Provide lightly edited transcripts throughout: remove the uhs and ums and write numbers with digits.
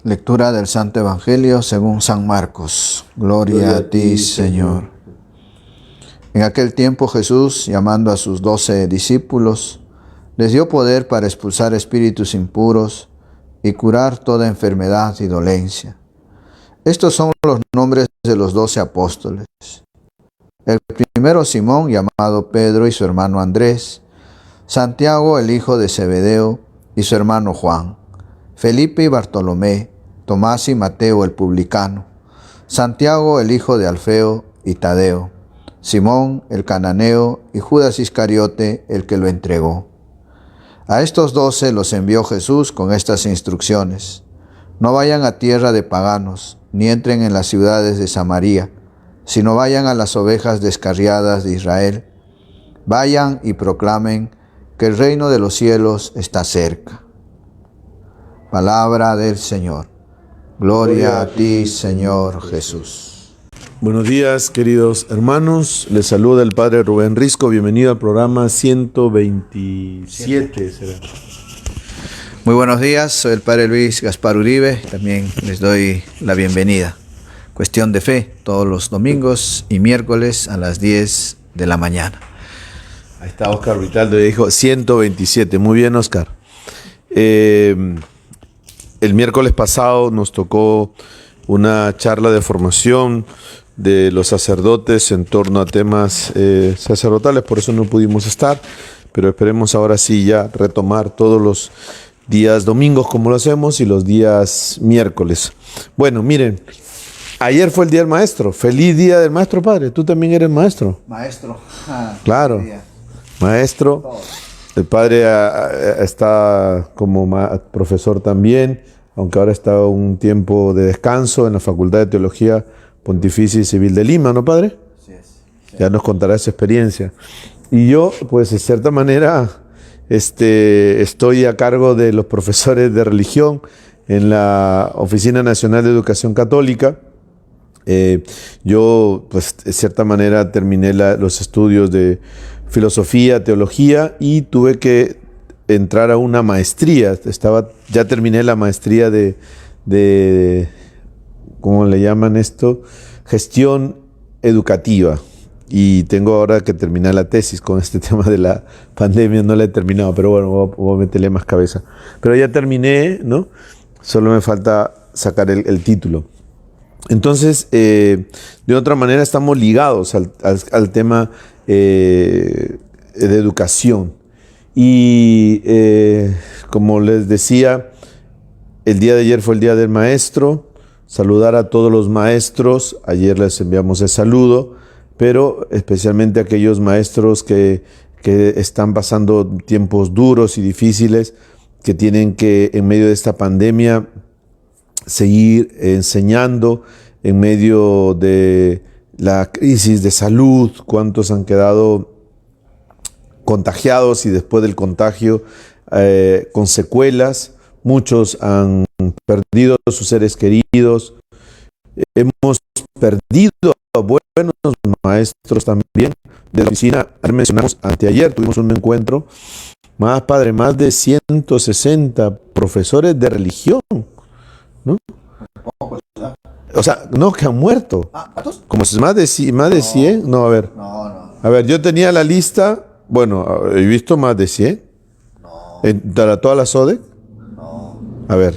Lectura del Santo Evangelio según San Marcos. Gloria a ti, Señor. En aquel tiempo Jesús, llamando a sus 12 discípulos, les dio poder para expulsar espíritus impuros y curar toda enfermedad y dolencia. Estos son los nombres de los 12 apóstoles. El primero, Simón, llamado Pedro, y su hermano Andrés. Santiago, el hijo de Zebedeo, y su hermano Juan. Felipe y Bartolomé, Tomás y Mateo el publicano, Santiago el hijo de Alfeo y Tadeo, Simón el cananeo y Judas Iscariote el que lo entregó. A estos 12 los envió Jesús con estas instrucciones: no vayan a tierra de paganos, ni entren en las ciudades de Samaria, sino vayan a las ovejas descarriadas de Israel. Vayan y proclamen que el reino de los cielos está cerca. Palabra del Señor. Gloria a ti, Señor Jesús. Buenos días, queridos hermanos. Les saluda el Padre Rubén Risco. Bienvenido al programa 127. ¿Será? Muy buenos días, soy el Padre Luis Gaspar Uribe. También les doy la bienvenida. Cuestión de Fe, todos los domingos y miércoles a las 10 de la mañana. Ahí está Oscar Vitaldo y dijo 127. Muy bien, Oscar. El miércoles pasado nos tocó una charla de formación de los sacerdotes en torno a temas sacerdotales, por eso no pudimos estar, pero esperemos ahora sí ya retomar todos los días domingos como lo hacemos y los días miércoles. Bueno, miren, ayer fue el Día del Maestro. Feliz Día del Maestro, Padre. Tú también eres maestro. Maestro. Claro, maestro. El padre está como profesor también, aunque ahora está un tiempo de descanso en la Facultad de Teología Pontificia y Civil de Lima, ¿no, padre? Sí. Ya nos contará esa experiencia. Y yo, pues, de cierta manera, estoy a cargo de los profesores de religión en la Oficina Nacional de Educación Católica. Yo, pues, de cierta manera, terminé los estudios de filosofía, teología y tuve que entrar a una maestría. Ya terminé la maestría de ¿cómo le llaman esto? Gestión educativa. Y tengo ahora que terminar la tesis con este tema de la pandemia. No la he terminado, pero bueno, voy a meterle más cabeza. Pero ya terminé, ¿no? Solo me falta sacar el título. Entonces, de otra manera estamos ligados al tema de educación. Y como les decía, el día de ayer fue el Día del Maestro. Saludar a todos los maestros. Ayer les enviamos el saludo, pero especialmente a aquellos maestros que están pasando tiempos duros y difíciles, que tienen que, en medio de esta pandemia, seguir enseñando en medio de la crisis de salud. Cuántos han quedado contagiados y después del contagio con secuelas. Muchos han perdido a sus seres queridos. Hemos perdido a buenos maestros también. De la oficina, mencionamos anteayer, tuvimos un encuentro, más de 160 profesores de religión, ¿no? O sea, no, que han muerto. Como si más de 100. No, a ver. No. A ver, yo tenía la lista. Bueno, he visto más de 100. No. ¿Para toda la SODE? No. A ver.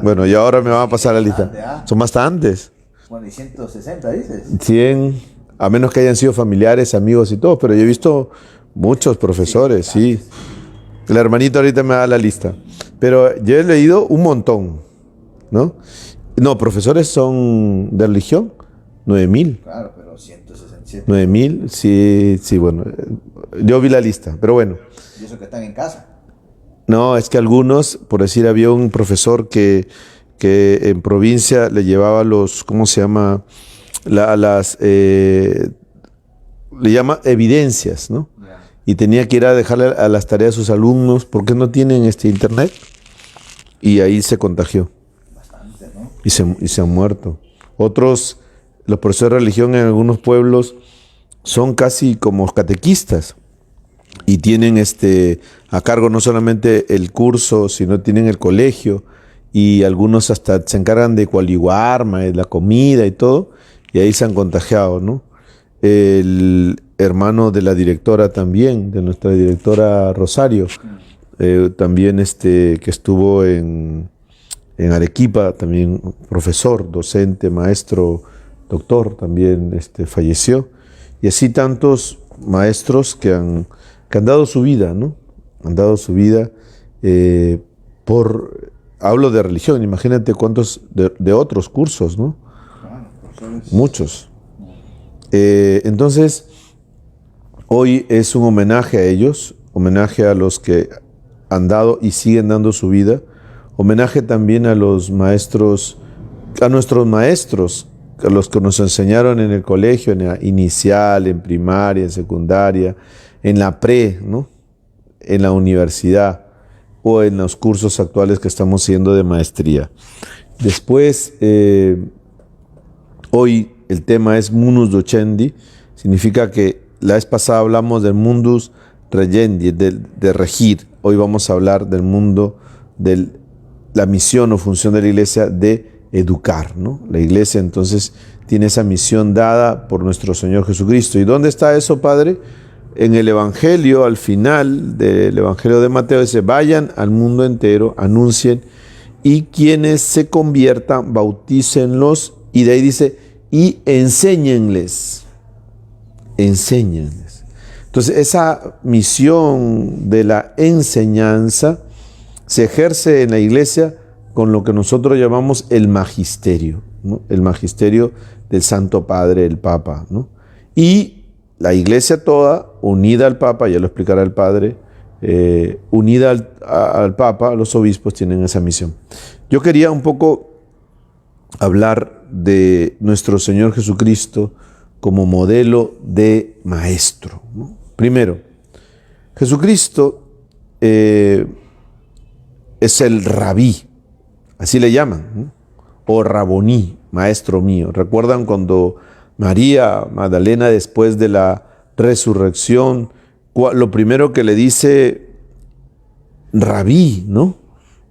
Bueno, y ahora me van a pasar la lista. Bastante, Son bastantes. Bueno, y 160 dices. 100, a menos que hayan sido familiares, amigos y todo, pero yo he visto muchos profesores, sí. El hermanito ahorita me da la lista. Pero yo he leído un montón, ¿no? No, profesores son de religión, 9,000. Claro, pero 167. 9,000, sí, bueno. Yo vi la lista, pero bueno. ¿Y eso que están en casa? No, es que algunos, por decir, había un profesor que en provincia le llevaba los, ¿cómo se llama? Le llama evidencias, ¿no? Yeah. Y tenía que ir a dejarle a las tareas a sus alumnos porque no tienen internet. Y ahí se contagió. Bastante, ¿no? Y se han muerto. Otros, los profesores de religión en algunos pueblos son casi como catequistas. Y tienen a cargo no solamente el curso, sino tienen el colegio y algunos hasta se encargan de coadyuvar la comida y todo, y ahí se han contagiado, ¿no? El hermano de la directora también, de nuestra directora Rosario, también que estuvo en Arequipa, también profesor, docente, maestro, doctor, también falleció. Y así tantos maestros que han dado su vida, ¿no? Han dado su vida hablo de religión, imagínate cuántos de otros cursos, ¿no? Muchos. Entonces, hoy es un homenaje a ellos, homenaje a los que han dado y siguen dando su vida, homenaje también a los maestros, a nuestros maestros, a los que nos enseñaron en el colegio, en la inicial, en primaria, en secundaria, en la ¿no? En la universidad o en los cursos actuales que estamos haciendo de maestría. Después, hoy el tema es Munus Docendi, significa que la vez pasada hablamos del Mundus Regendi, de regir. Hoy vamos a hablar del mundo, de la misión o función de la iglesia de educar, ¿no? La iglesia entonces tiene esa misión dada por nuestro Señor Jesucristo. ¿Y dónde está eso, Padre? En el Evangelio, al final del Evangelio de Mateo, dice: vayan al mundo entero, anuncien, y quienes se conviertan, bautícenlos, y de ahí dice: y enséñenles. Enséñenles. Entonces, esa misión de la enseñanza se ejerce en la iglesia con lo que nosotros llamamos el magisterio, ¿no? El magisterio del Santo Padre, el Papa, ¿no? Y la iglesia toda, unida al Papa, ya lo explicará el Padre, unida al Papa, los obispos tienen esa misión. Yo quería un poco hablar de nuestro Señor Jesucristo como modelo de maestro, ¿no? Primero, Jesucristo es el rabí, así le llaman, ¿no? O raboní, maestro mío. ¿Recuerdan cuando María Magdalena, después de la resurrección, lo primero que le dice rabí, ¿no?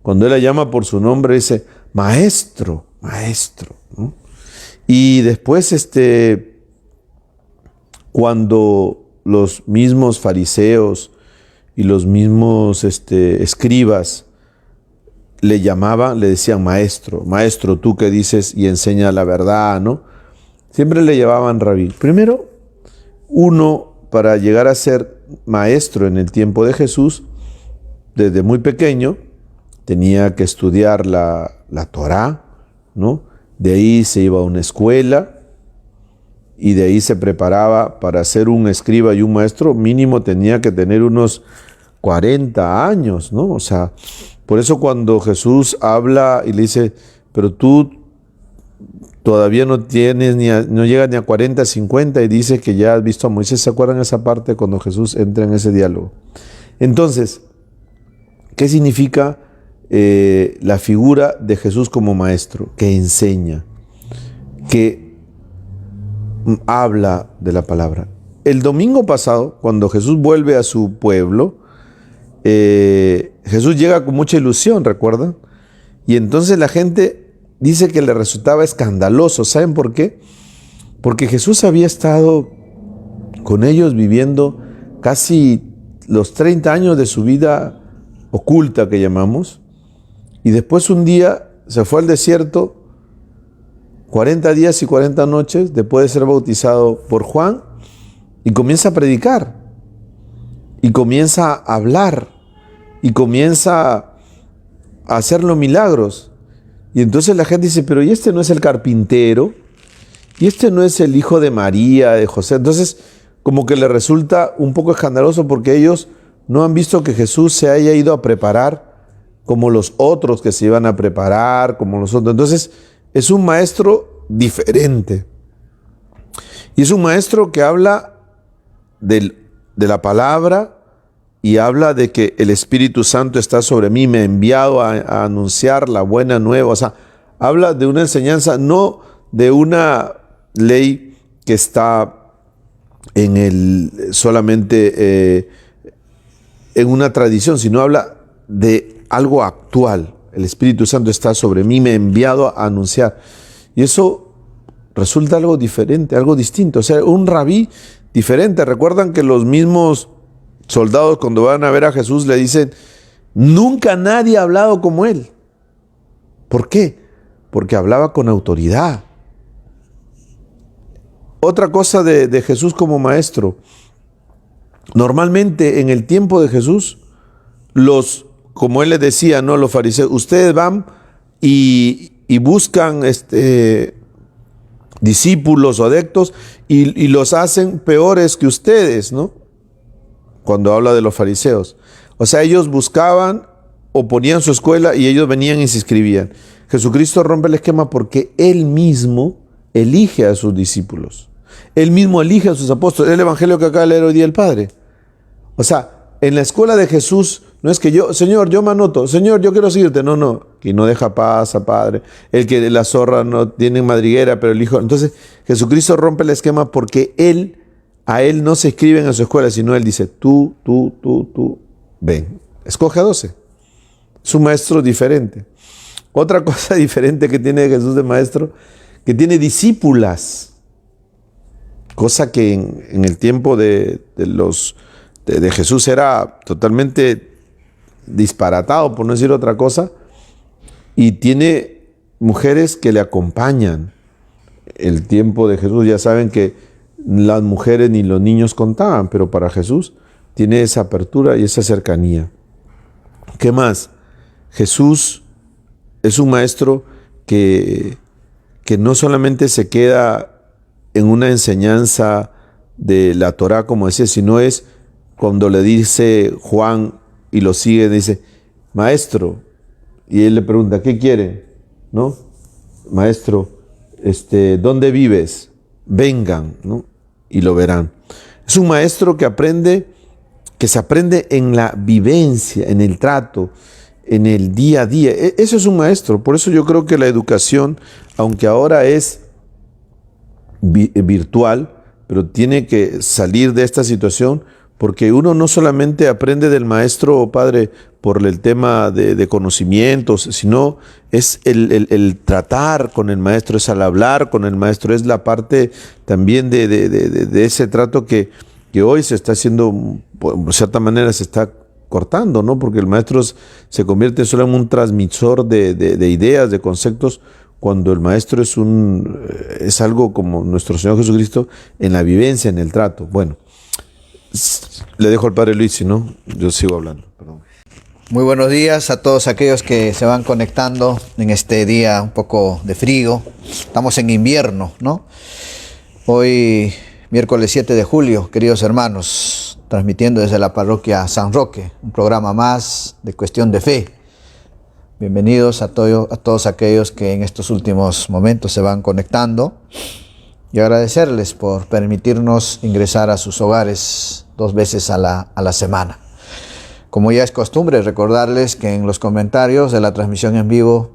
Cuando él la llama por su nombre, dice maestro, maestro, ¿no? Y después, cuando los mismos fariseos y los mismos escribas le llamaban, le decían maestro, maestro, tú que dices y enseña la verdad, ¿no? Siempre le llamaban rabí. Primero, uno, para llegar a ser maestro en el tiempo de Jesús, desde muy pequeño, tenía que estudiar la Torá, ¿no? De ahí se iba a una escuela y de ahí se preparaba para ser un escriba y un maestro. Mínimo tenía que tener unos 40 años, ¿no? O sea, por eso cuando Jesús habla y le dice: pero tú todavía no llegas ni a 40, 50, y dice que ya has visto a Moisés. ¿Se acuerdan esa parte cuando Jesús entra en ese diálogo? Entonces, ¿qué significa la figura de Jesús como maestro? Que enseña, que habla de la palabra. El domingo pasado, cuando Jesús vuelve a su pueblo, Jesús llega con mucha ilusión, ¿recuerdan? Y entonces la gente dice que le resultaba escandaloso. ¿Saben por qué? Porque Jesús había estado con ellos viviendo casi los 30 años de su vida oculta, que llamamos, y después un día se fue al desierto 40 días y 40 noches después de ser bautizado por Juan, y comienza a predicar, y comienza a hablar, y comienza a hacer los milagros. Y entonces la gente dice: pero ¿y este no es el carpintero? ¿Y este no es el hijo de María, de José? Entonces, como que le resulta un poco escandaloso, porque ellos no han visto que Jesús se haya ido a preparar como los otros que se iban a preparar, como los otros. Entonces, es un maestro diferente. Y es un maestro que habla de la palabra, y habla de que el Espíritu Santo está sobre mí, me ha enviado a anunciar la buena nueva. O sea, habla de una enseñanza, no de una ley que está solamente en una tradición, sino habla de algo actual. el Espíritu Santo está sobre mí, me ha enviado a anunciar. Y eso resulta algo diferente, algo distinto. O sea, un rabí diferente. Recuerdan que los mismos soldados cuando van a ver a Jesús le dicen, nunca nadie ha hablado como él. ¿Por qué? Porque hablaba con autoridad. Otra cosa de Jesús como maestro. Normalmente en el tiempo de Jesús, como él les decía, ¿no? Los fariseos, ustedes van y buscan discípulos o adeptos y los hacen peores que ustedes, ¿no? Cuando habla de los fariseos. O sea, ellos buscaban o ponían su escuela y ellos venían y se inscribían. Jesucristo rompe el esquema porque Él mismo elige a sus discípulos. Él mismo elige a sus apóstoles. El evangelio que acaba de leer hoy día el Padre. O sea, en la escuela de Jesús no es que yo, Señor, yo me anoto, Señor, yo quiero seguirte. No, no, que no deja paz, Padre. El que la zorra no tiene madriguera, pero el hijo. Entonces, Jesucristo rompe el esquema porque a Él no se inscriben a su escuela, sino Él dice, tú, ven. Escoge a 12. Es un maestro diferente. Otra cosa diferente que tiene Jesús de maestro, que tiene discípulas. Cosa que en el tiempo de Jesús era totalmente disparatado, por no decir otra cosa, y tiene mujeres que le acompañan. El tiempo de Jesús, ya saben que las mujeres ni los niños contaban, pero para Jesús tiene esa apertura y esa cercanía. ¿Qué más? Jesús es un maestro que no solamente se queda en una enseñanza de la Torá, como decía, sino es cuando le dice Juan y lo sigue, dice, maestro, y él le pregunta, ¿qué quiere? ¿No? Maestro, ¿dónde vives? Vengan, ¿no? Y lo verán. Es un maestro que se aprende en la vivencia, en el trato, en el día a día. Eso es un maestro. Por eso yo creo que la educación, aunque ahora es virtual, pero tiene que salir de esta situación, porque uno no solamente aprende del maestro o padre por el tema de conocimientos, sino es el tratar con el maestro, es al hablar con el maestro, es la parte también de ese trato que hoy se está haciendo, de cierta manera se está cortando, ¿no? Porque el maestro se convierte solo en un transmisor de ideas, de conceptos, cuando el maestro es algo como nuestro Señor Jesucristo en la vivencia, en el trato. Bueno, le dejo al Padre Luis, si no, yo sigo hablando. Perdón. Muy buenos días a todos aquellos que se van conectando en este día un poco de frío. Estamos en invierno, ¿no? Hoy, miércoles 7 de julio, queridos hermanos, transmitiendo desde la parroquia San Roque, un programa más de Cuestión de Fe. Bienvenidos a todos aquellos que en estos últimos momentos se van conectando y agradecerles por permitirnos ingresar a sus hogares 2 veces a la semana. Como ya es costumbre, recordarles que en los comentarios de la transmisión en vivo,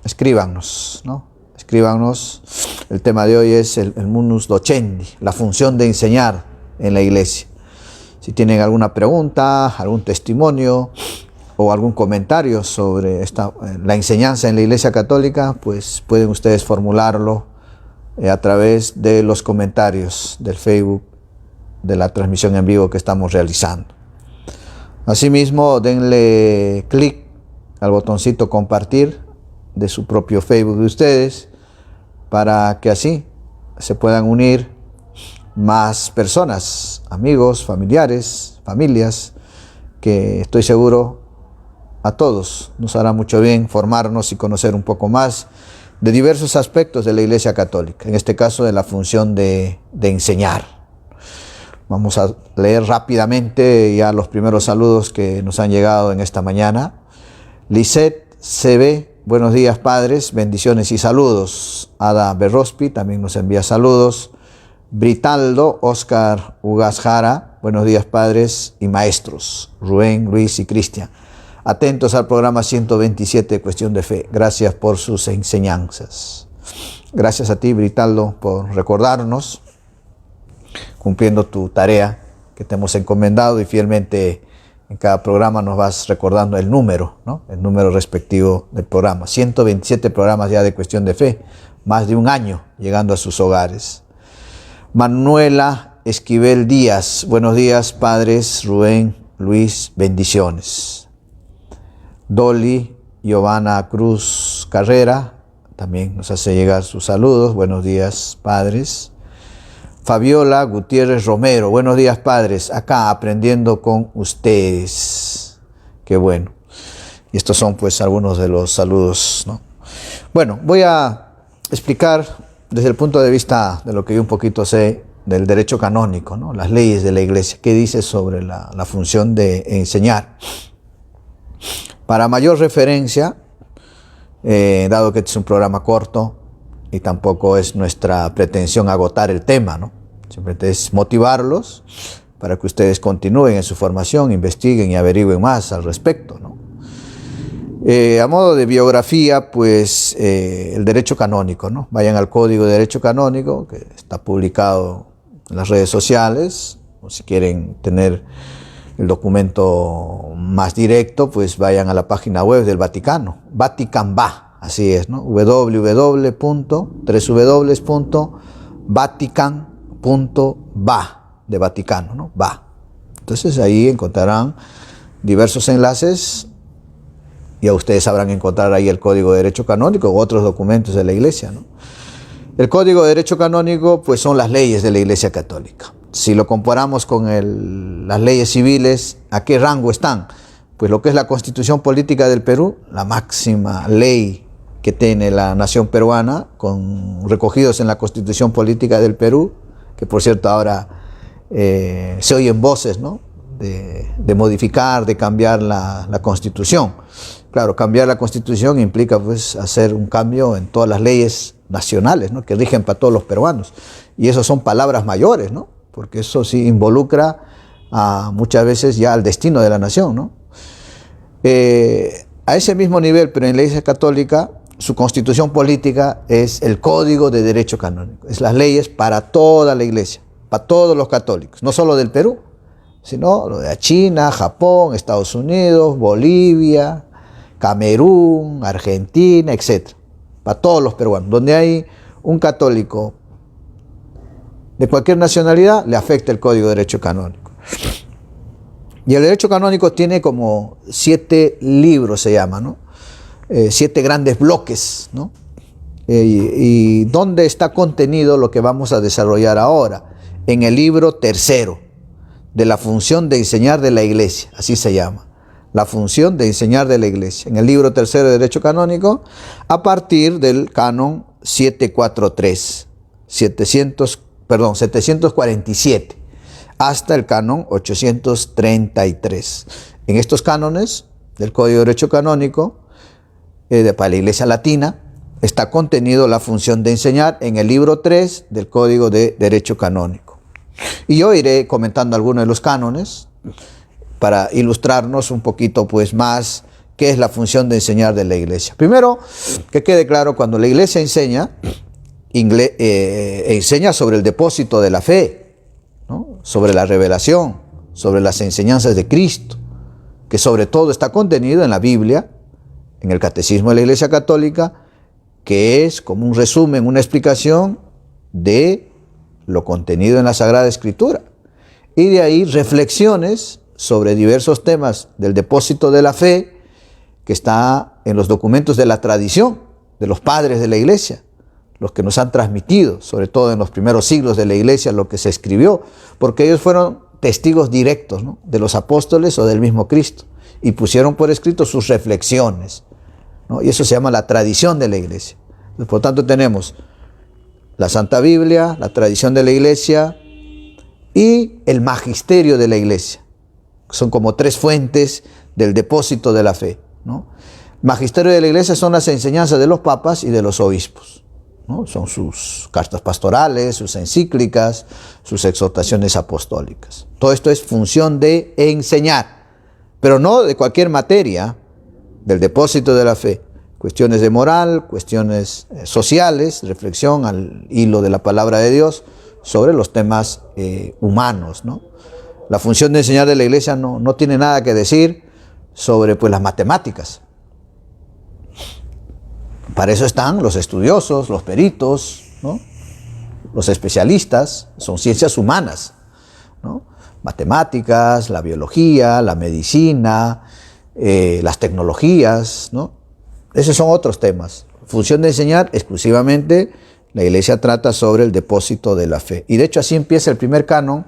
escríbanos, ¿no? Escríbanos. El tema de hoy es el munus docendi, la función de enseñar en la iglesia. Si tienen alguna pregunta, algún testimonio o algún comentario sobre la enseñanza en la Iglesia Católica, pues pueden ustedes formularlo a través de los comentarios del Facebook de la transmisión en vivo que estamos realizando. Asimismo, denle clic al botoncito compartir de su propio Facebook de ustedes para que así se puedan unir más personas, amigos, familiares, familias, que estoy seguro a todos nos hará mucho bien formarnos y conocer un poco más de diversos aspectos de la Iglesia Católica, en este caso de la función de enseñar. Vamos a leer rápidamente ya los primeros saludos que nos han llegado en esta mañana. Lisette CB, buenos días padres, bendiciones y saludos. Ada Berrospi también nos envía saludos. Britaldo Oscar Ugasjara, buenos días padres y maestros. Rubén, Luis y Cristian. Atentos al programa 127, Cuestión de Fe. Gracias por sus enseñanzas. Gracias a ti, Britaldo, por recordarnos, cumpliendo tu tarea que te hemos encomendado y fielmente En cada programa nos vas recordando el número, ¿no? El número respectivo del programa. 127 programas ya de Cuestión de Fe, más de un año llegando a sus hogares. Manuela Esquivel Díaz, buenos días padres, Rubén, Luis, bendiciones. Dolly Giovanna Cruz Carrera, también nos hace llegar sus saludos, buenos días padres. Fabiola Gutiérrez Romero, buenos días padres, acá aprendiendo con ustedes. Qué bueno. Y estos son pues algunos de los saludos, ¿no? Bueno, voy a explicar desde el punto de vista de lo que yo un poquito sé del derecho canónico, ¿no? Las leyes de la Iglesia, qué dice sobre la función de enseñar. Para mayor referencia, dado que este es un programa corto y tampoco es nuestra pretensión agotar el tema, ¿no? Simplemente es motivarlos para que ustedes continúen en su formación, investiguen y averigüen más al respecto, ¿no? A modo de biografía, pues el derecho canónico, ¿no? Vayan al Código de Derecho Canónico, que está publicado en las redes sociales, o si quieren tener el documento más directo, pues vayan a la página web del Vaticano, Vatican.va, así es, ¿no? www.vatican.va, de Vaticano, ¿no? Va. Entonces ahí encontrarán diversos enlaces y a ustedes sabrán encontrar ahí el Código de Derecho Canónico u otros documentos de la Iglesia, ¿no? El Código de Derecho Canónico pues son las leyes de la Iglesia Católica. Si lo comparamos con las leyes civiles, ¿a qué rango están? Pues lo que es la Constitución Política del Perú, la máxima ley que tiene la nación peruana, recogidos en la Constitución Política del Perú, que por cierto ahora se oyen voces, ¿no? de modificar, de cambiar la Constitución. Claro, cambiar la Constitución implica pues hacer un cambio en todas las leyes nacionales, ¿no? que rigen para todos los peruanos. Y eso son palabras mayores, ¿no? Porque eso sí involucra muchas veces ya al destino de la nación, ¿no? A ese mismo nivel, pero en la Iglesia Católica, su constitución política es el Código de Derecho Canónico. Es las leyes para toda la Iglesia, para todos los católicos, no solo del Perú, sino lo de China, Japón, Estados Unidos, Bolivia, Camerún, Argentina, etc. Para todos los peruanos. Donde hay un católico de cualquier nacionalidad, le afecta el Código de Derecho Canónico. Y el derecho canónico tiene como 7 libros, se llama, ¿no? 7 grandes bloques, ¿no? Y ¿dónde está contenido lo que vamos a desarrollar ahora? En el libro tercero, de la función de enseñar de la Iglesia, así se llama. La función de enseñar de la Iglesia. En el libro tercero de Derecho Canónico, a partir del canon 743, 747, hasta el canon 833. En estos cánones del Código de Derecho Canónico, para la Iglesia Latina, está contenido la función de enseñar en el libro 3 del Código de Derecho Canónico. Y yo iré comentando algunos de los cánones para ilustrarnos un poquito pues más qué es la función de enseñar de la Iglesia. Primero, que quede claro, cuando la Iglesia enseña sobre el depósito de la fe, ¿no? Sobre la revelación, sobre las enseñanzas de Cristo, que sobre todo está contenido en la Biblia, en el Catecismo de la Iglesia Católica, que es como un resumen, una explicación de lo contenido en la Sagrada Escritura. Y de ahí reflexiones sobre diversos temas del depósito de la fe, que está en los documentos de la tradición de los padres de la Iglesia, los que nos han transmitido, sobre todo en los primeros siglos de la Iglesia, lo que se escribió, porque ellos fueron testigos directos, ¿no? de los apóstoles o del mismo Cristo, y pusieron por escrito sus reflexiones, ¿no? Y eso se llama la tradición de la Iglesia. Por tanto, tenemos la Santa Biblia, la tradición de la Iglesia y el magisterio de la Iglesia. Son como 3 fuentes del depósito de la fe, ¿no? Magisterio de la Iglesia son las enseñanzas de los papas y de los obispos, ¿no? Son sus cartas pastorales, sus encíclicas, sus exhortaciones apostólicas. Todo esto es función de enseñar, pero no de cualquier materia del depósito de la fe. Cuestiones de moral, cuestiones sociales, reflexión al hilo de la palabra de Dios sobre los temas humanos, ¿no? La función de enseñar de la iglesia no tiene nada que decir sobre pues, las matemáticas. Para eso están los estudiosos, los peritos, ¿no? Los especialistas, son ciencias humanas, ¿no? Matemáticas, la biología, la medicina, las tecnologías, ¿no? Esos son otros temas. Función de enseñar exclusivamente, la iglesia trata sobre el depósito de la fe. Y de hecho así empieza el primer canon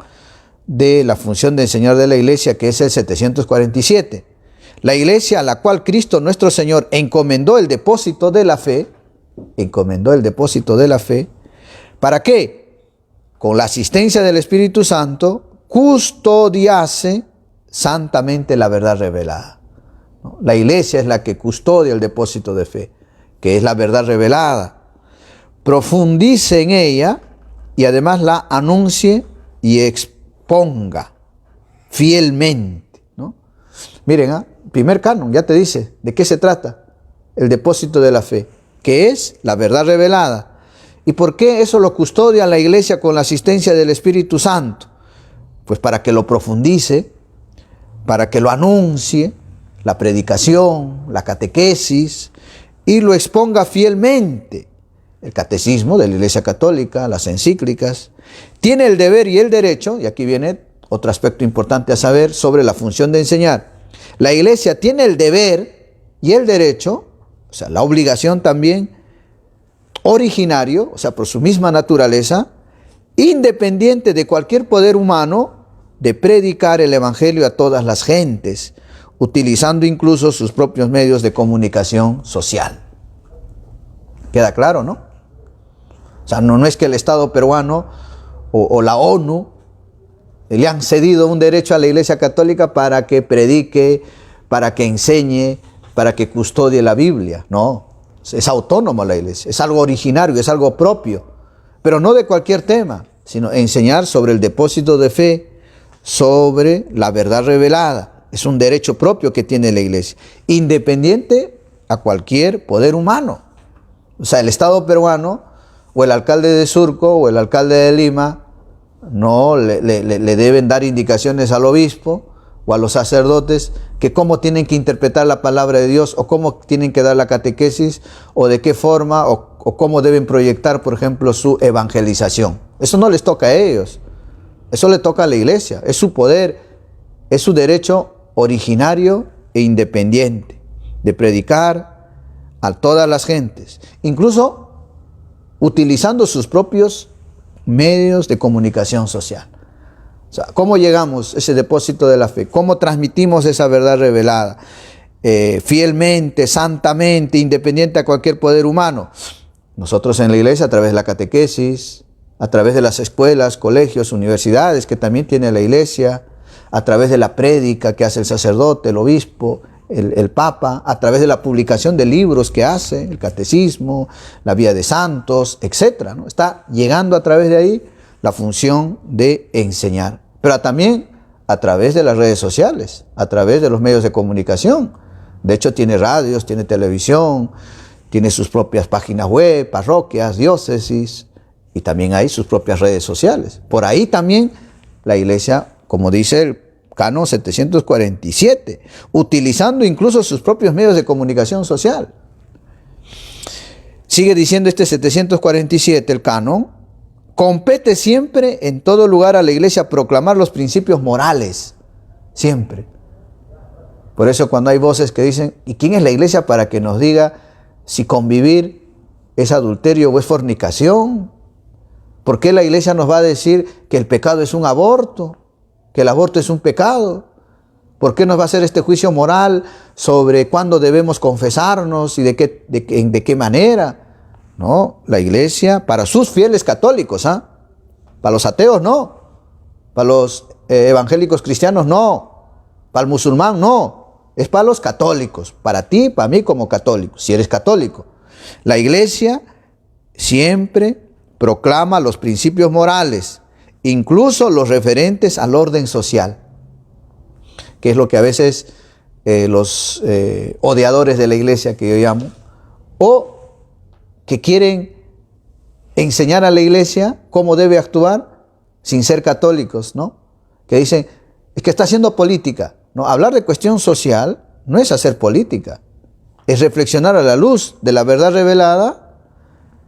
de la función de enseñar de la iglesia, que es el 747. La iglesia a la cual Cristo nuestro Señor encomendó el depósito de la fe, ¿para qué? Con la asistencia del Espíritu Santo, custodiase santamente la verdad revelada. ¿No? La iglesia es la que custodia el depósito de fe, que es la verdad revelada. Profundice en ella y además la anuncie y exponga fielmente, ¿no? Miren, primer canon ya te dice de qué se trata el depósito de la fe, que es la verdad revelada. ¿Y por qué eso lo custodia la iglesia con la asistencia del Espíritu Santo? Pues para que lo profundice, para que lo anuncie, la predicación, la catequesis, y lo exponga fielmente. El catecismo de la Iglesia Católica, las encíclicas, tiene el deber y el derecho, y aquí viene otro aspecto importante a saber sobre la función de enseñar. La iglesia tiene el deber y el derecho, o sea, la obligación también, originario, o sea, por su misma naturaleza, independiente de cualquier poder humano, de predicar el evangelio a todas las gentes, utilizando incluso sus propios medios de comunicación social. ¿Queda claro, no? O sea, no es que el Estado peruano o la ONU le han cedido un derecho a la Iglesia Católica para que predique, para que enseñe, para que custodie la Biblia. No, es autónomo la Iglesia, es algo originario, es algo propio, pero no de cualquier tema, sino enseñar sobre el depósito de fe, sobre la verdad revelada. Es un derecho propio que tiene la Iglesia, independiente a cualquier poder humano. O sea, el Estado peruano, o el alcalde de Surco, o el alcalde de Lima, no le deben dar indicaciones al obispo o a los sacerdotes que cómo tienen que interpretar la palabra de Dios, o cómo tienen que dar la catequesis, o de qué forma, o cómo deben proyectar, por ejemplo, su evangelización. Eso no les toca a ellos, eso le toca a la iglesia, es su poder, es su derecho originario e independiente de predicar a todas las gentes, incluso utilizando sus propios medios de comunicación social. O sea, ¿cómo llegamos a ese depósito de la fe? ¿Cómo transmitimos esa verdad revelada? Fielmente, santamente, independiente a cualquier poder humano. Nosotros en la iglesia, a través de la catequesis, a través de las escuelas, colegios, universidades que también tiene la iglesia, a través de la prédica que hace el sacerdote, el obispo, el papa, a través de la publicación de libros que hace, el catecismo, la vida de santos, etc., ¿no? Está llegando a través de ahí la función de enseñar, pero también a través de las redes sociales, a través de los medios de comunicación. De hecho, tiene radios, tiene televisión, tiene sus propias páginas web, parroquias, diócesis, y también hay sus propias redes sociales. Por ahí también la iglesia, como dice el Canon 747, utilizando incluso sus propios medios de comunicación social. Sigue diciendo este 747, el Canon: compete siempre en todo lugar a la iglesia proclamar los principios morales, siempre. Por eso cuando hay voces que dicen, ¿y quién es la iglesia para que nos diga si convivir es adulterio o es fornicación? ¿Por qué la iglesia nos va a decir que el pecado es un aborto? Que el aborto es un pecado. ¿Por qué nos va a hacer este juicio moral sobre cuándo debemos confesarnos y de qué manera? No, la iglesia, para sus fieles católicos, para los ateos no, para los evangélicos cristianos no, para el musulmán no, es para los católicos, para ti, para mí como católico, si eres católico. La iglesia siempre proclama los principios morales, incluso los referentes al orden social, que es lo que a veces los odiadores de la iglesia, que yo llamo, o que quieren enseñar a la iglesia cómo debe actuar sin ser católicos, ¿no? Que dicen, es que está haciendo política. No, hablar de cuestión social no es hacer política, es reflexionar a la luz de la verdad revelada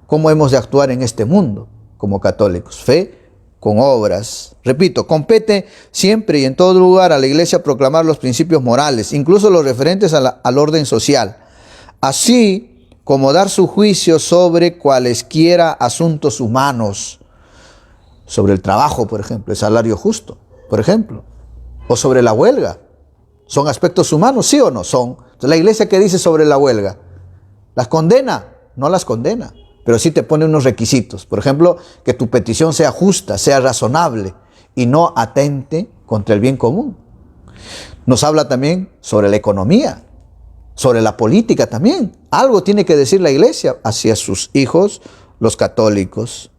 cómo hemos de actuar en este mundo como católicos. Fe con obras. Repito, compete siempre y en todo lugar a la Iglesia proclamar los principios morales, incluso los referentes al orden social, así como dar su juicio sobre cualesquiera asuntos humanos, sobre el trabajo, por ejemplo, el salario justo, por ejemplo, o sobre la huelga. ¿Son aspectos humanos, sí o no? Son. Entonces, la Iglesia, ¿qué dice sobre la huelga? ¿Las condena? No las condena, pero sí te pone unos requisitos. Por ejemplo, que tu petición sea justa, sea razonable y no atente contra el bien común. Nos habla también sobre la economía, sobre la política también. Algo tiene que decir la Iglesia hacia sus hijos, los católicos.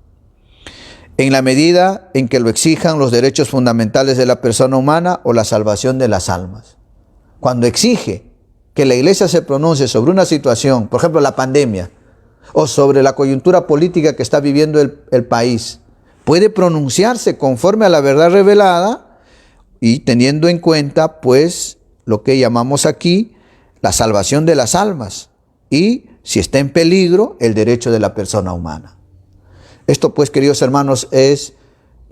En la medida en que lo exijan los derechos fundamentales de la persona humana o la salvación de las almas. Cuando exige que la Iglesia se pronuncie sobre una situación, por ejemplo la pandemia, o sobre la coyuntura política que está viviendo el país, puede pronunciarse conforme a la verdad revelada y teniendo en cuenta pues lo que llamamos aquí la salvación de las almas y, si está en peligro, el derecho de la persona humana. Esto pues, queridos hermanos, es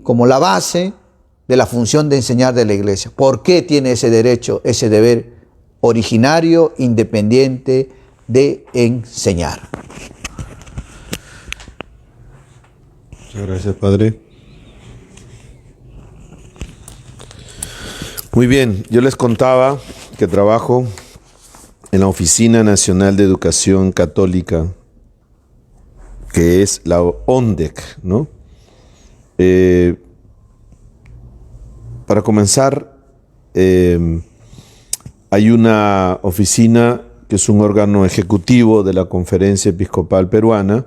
como la base de la función de enseñar de la Iglesia. ¿Por qué tiene ese derecho, ese deber originario, independiente de enseñar? Muchas gracias, Padre. Muy bien, yo les contaba que trabajo en la Oficina Nacional de Educación Católica, que es la ONDEC, ¿no? Para comenzar, hay una oficina que es un órgano ejecutivo de la Conferencia Episcopal Peruana,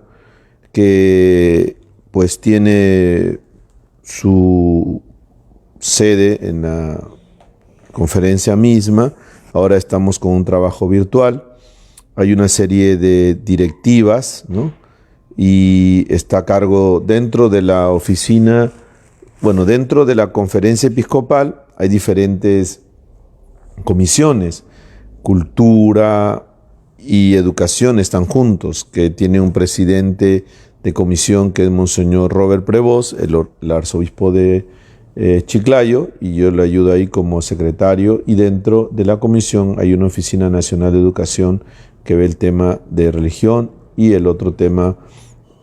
que pues tiene su sede en la conferencia misma. Ahora estamos con un trabajo virtual. Hay una serie de directivas, ¿no? Y está a cargo dentro de la oficina, bueno, dentro de la conferencia episcopal hay diferentes comisiones. Cultura y educación están juntos, que tiene un presidente de comisión que es Monseñor Robert Prevost, el arzobispo de Chiclayo, y yo le ayudo ahí como secretario, y dentro de la comisión hay una Oficina Nacional de Educación que ve el tema de religión y el otro tema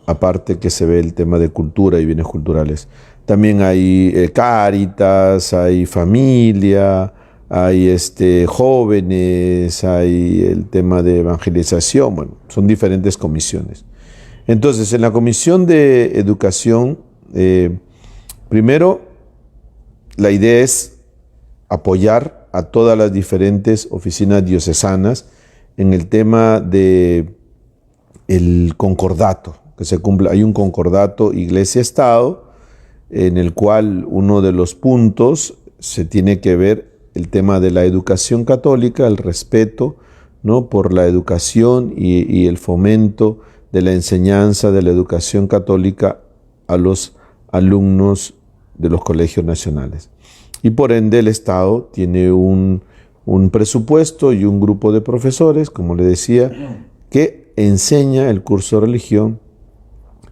aparte que se ve el tema de cultura y bienes culturales. También hay Cáritas, hay familia, hay jóvenes, hay el tema de evangelización, bueno, son diferentes comisiones. Entonces, en la comisión de educación, primero, la idea es apoyar a todas las diferentes oficinas diocesanas en el tema de el concordato, que se cumpla. Hay un concordato Iglesia-Estado, en el cual uno de los puntos se tiene que ver el tema de la educación católica, el respeto, ¿no?, por la educación y el fomento de la enseñanza de la educación católica a los alumnos de los colegios nacionales. Y por ende el Estado tiene un presupuesto y un grupo de profesores, como le decía, que enseña el curso de religión,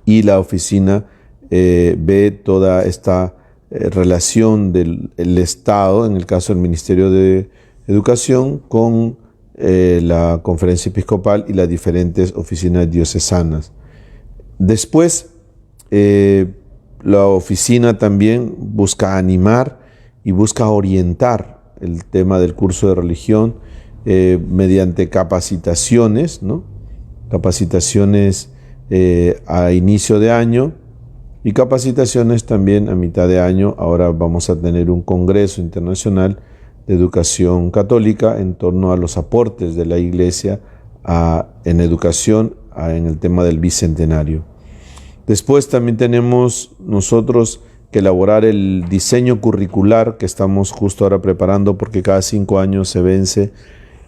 y la oficina ve toda esta relación del Estado, en el caso del Ministerio de Educación, con la Conferencia Episcopal y las diferentes oficinas diocesanas. Después, la oficina también busca animar y busca orientar el tema del curso de religión mediante capacitaciones, ¿no? Capacitaciones a inicio de año y capacitaciones también a mitad de año. Ahora vamos a tener un congreso internacional de educación católica en torno a los aportes de la Iglesia en educación en el tema del bicentenario. Después también tenemos nosotros que elaborar el diseño curricular, que estamos justo ahora preparando porque cada 5 años se vence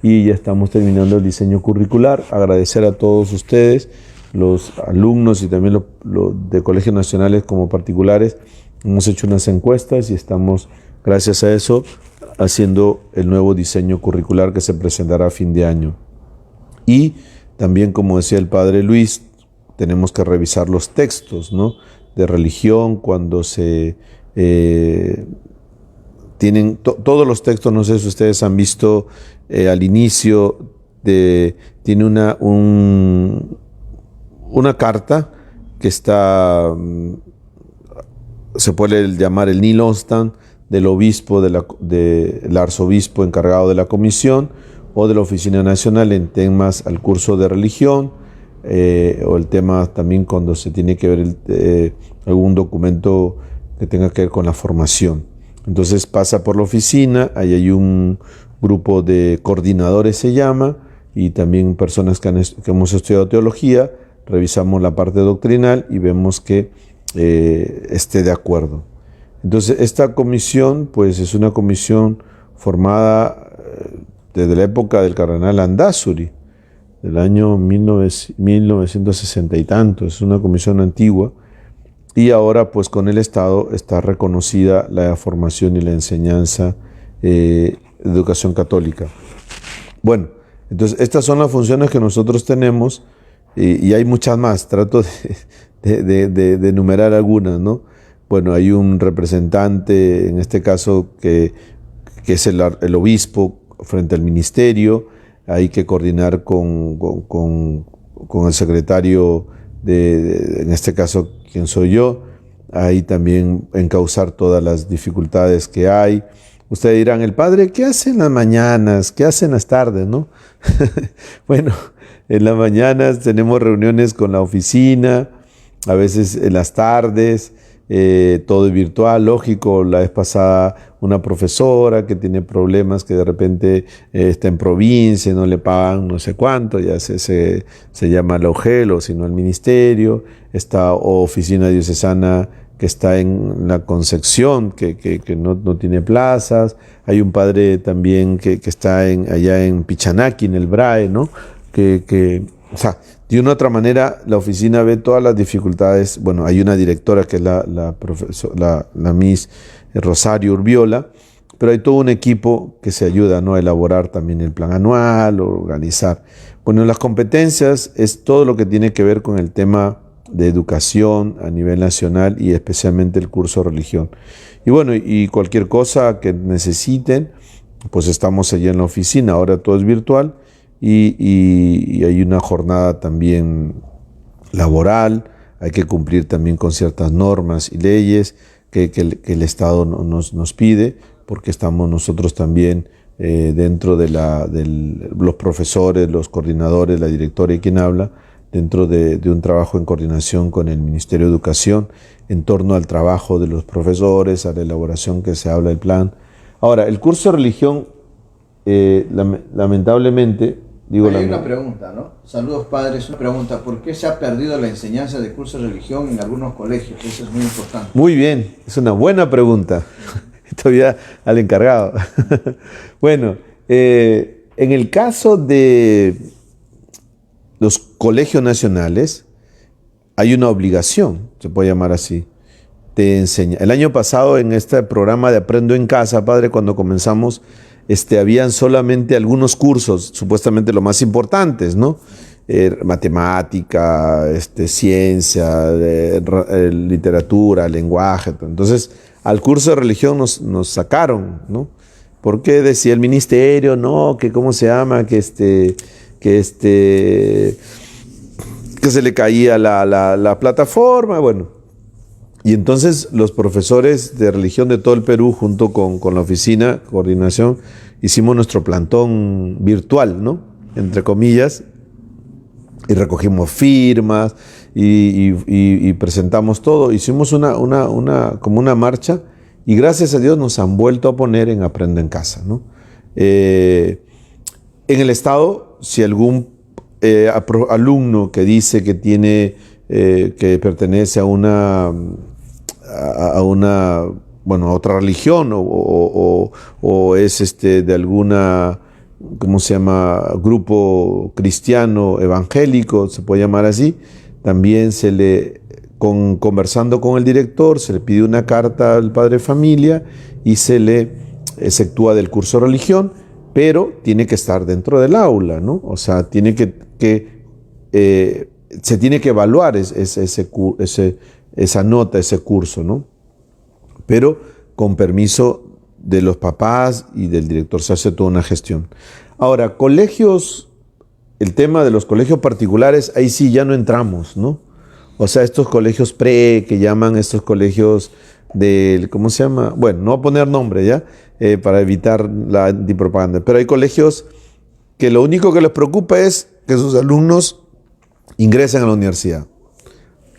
y ya estamos terminando el diseño curricular. Agradecer a todos ustedes, los alumnos y también los de colegios nacionales como particulares. Hemos hecho unas encuestas y estamos gracias a eso, haciendo el nuevo diseño curricular que se presentará a fin de año. Y también, como decía el padre Luis, tenemos que revisar los textos, ¿no?, de religión cuando se tienen todos los textos. No sé si ustedes han visto al inicio, tiene una carta que está, se puede llamar el Nihil Obstant, del obispo, del arzobispo encargado de la comisión o de la Oficina Nacional en temas al curso de religión, o el tema también cuando se tiene que ver algún documento que tenga que ver con la formación. Entonces pasa por la oficina, ahí hay un grupo de coordinadores, se llama, y también personas que hemos estudiado teología. Revisamos la parte doctrinal y vemos que esté de acuerdo. Entonces esta comisión pues es una comisión formada desde la época del cardenal Landázuri, del año 1960 y tanto. Es una comisión antigua, y ahora pues con el Estado está reconocida la formación y la enseñanza de educación católica. Bueno, entonces estas son las funciones que nosotros tenemos, y hay muchas más. Trato de enumerar algunas, ¿no? Bueno, hay un representante, en este caso, que es el obispo frente al ministerio. Hay que coordinar con el secretario en este caso, quien soy yo. Ahí también encauzar todas las dificultades que hay. Ustedes dirán, el padre, ¿qué hace en las mañanas? ¿Qué hace en las tardes, no? Bueno, en las mañanas tenemos reuniones con la oficina, a veces en las tardes, todo es virtual, lógico. La vez pasada una profesora que tiene problemas, que de repente está en provincia, no le pagan no sé cuánto, ya se llama la OGEL, o si no el ministerio. Esta oficina diocesana que está en la Concepción, que no tiene plazas. Hay un padre también que está allá en Pichanaki, en el BRAE, ¿no? O sea, de una u otra manera, la oficina ve todas las dificultades. Bueno, hay una directora que es la Miss Rosario Urbiola, pero hay todo un equipo que se ayuda, ¿no?, a elaborar también el plan anual, organizar. Bueno, las competencias es todo lo que tiene que ver con el tema de educación a nivel nacional, y especialmente el curso de religión. Y bueno, y cualquier cosa que necesiten, pues estamos allí en la oficina. Ahora todo es virtual. Y hay una jornada también laboral. Hay que cumplir también con ciertas normas y leyes que el Estado nos pide, porque estamos nosotros también dentro de los profesores, los coordinadores, la directora y quien habla, dentro de un trabajo en coordinación con el Ministerio de Educación en torno al trabajo de los profesores, a la elaboración que se habla del plan. Ahora, el curso de religión, lamentablemente... Hay una pregunta, ¿no? Saludos, padres. Una pregunta: ¿por qué se ha perdido la enseñanza de curso de religión en algunos colegios? Eso es muy importante. Muy bien, es una buena pregunta. Todavía al encargado. Bueno, en el caso de los colegios nacionales, hay una obligación, se puede llamar así, de enseñar. El año pasado, en este programa de Aprendo en Casa, padre, cuando comenzamos, habían solamente algunos cursos, supuestamente los más importantes, ¿no? Matemática, ciencia, literatura, lenguaje. Entonces, al curso de religión nos sacaron, ¿no? Porque decía el ministerio, no, que cómo se llama, que se le caía la plataforma, bueno. Y entonces los profesores de religión de todo el Perú, junto con la oficina, coordinación, hicimos nuestro plantón virtual, ¿no?, entre comillas, y recogimos firmas y presentamos todo. Hicimos como una marcha, y gracias a Dios nos han vuelto a poner en Aprendo en Casa, ¿no? En el Estado, si algún alumno que dice que tiene que pertenece a otra religión, o es de alguna, ¿cómo se llama?, grupo cristiano evangélico, se puede llamar así, también se le conversando con el director, se le pide una carta al padre de familia y se le efectúa del curso de religión, pero tiene que estar dentro del aula, ¿no? O sea, se tiene que evaluar esa nota, ese curso, ¿no? Pero con permiso de los papás y del director se hace toda una gestión. Ahora, colegios, el tema de los colegios particulares, ahí sí ya no entramos, ¿no? O sea, estos colegios que llaman estos colegios del, ¿cómo se llama? Bueno, no voy a poner nombre ya, para evitar la antipropaganda, pero hay colegios que lo único que les preocupa es que sus alumnos ingresen a la universidad.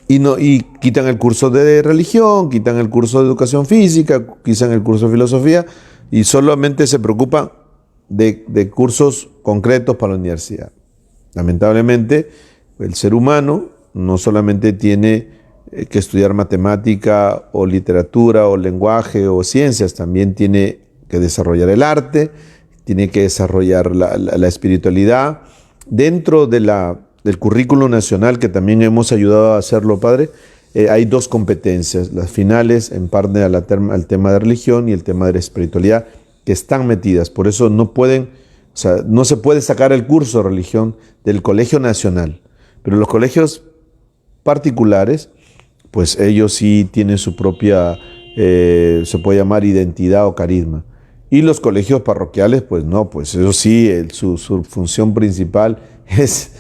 Y quitan el curso de religión, quitan el curso de educación física, quitan el curso de filosofía y solamente se preocupan de cursos concretos para la universidad. Lamentablemente, el ser humano no solamente tiene que estudiar matemática o literatura o lenguaje o ciencias, también tiene que desarrollar el arte, tiene que desarrollar la espiritualidad. Dentro del currículo nacional, que también hemos ayudado a hacerlo, padre, hay dos competencias, las finales en parte al tema de religión y el tema de la espiritualidad, que están metidas. Por eso no se puede sacar el curso de religión del colegio nacional, pero los colegios particulares, pues ellos sí tienen su propia, se puede llamar identidad o carisma. Y los colegios parroquiales, pues no, pues eso sí, su función principal es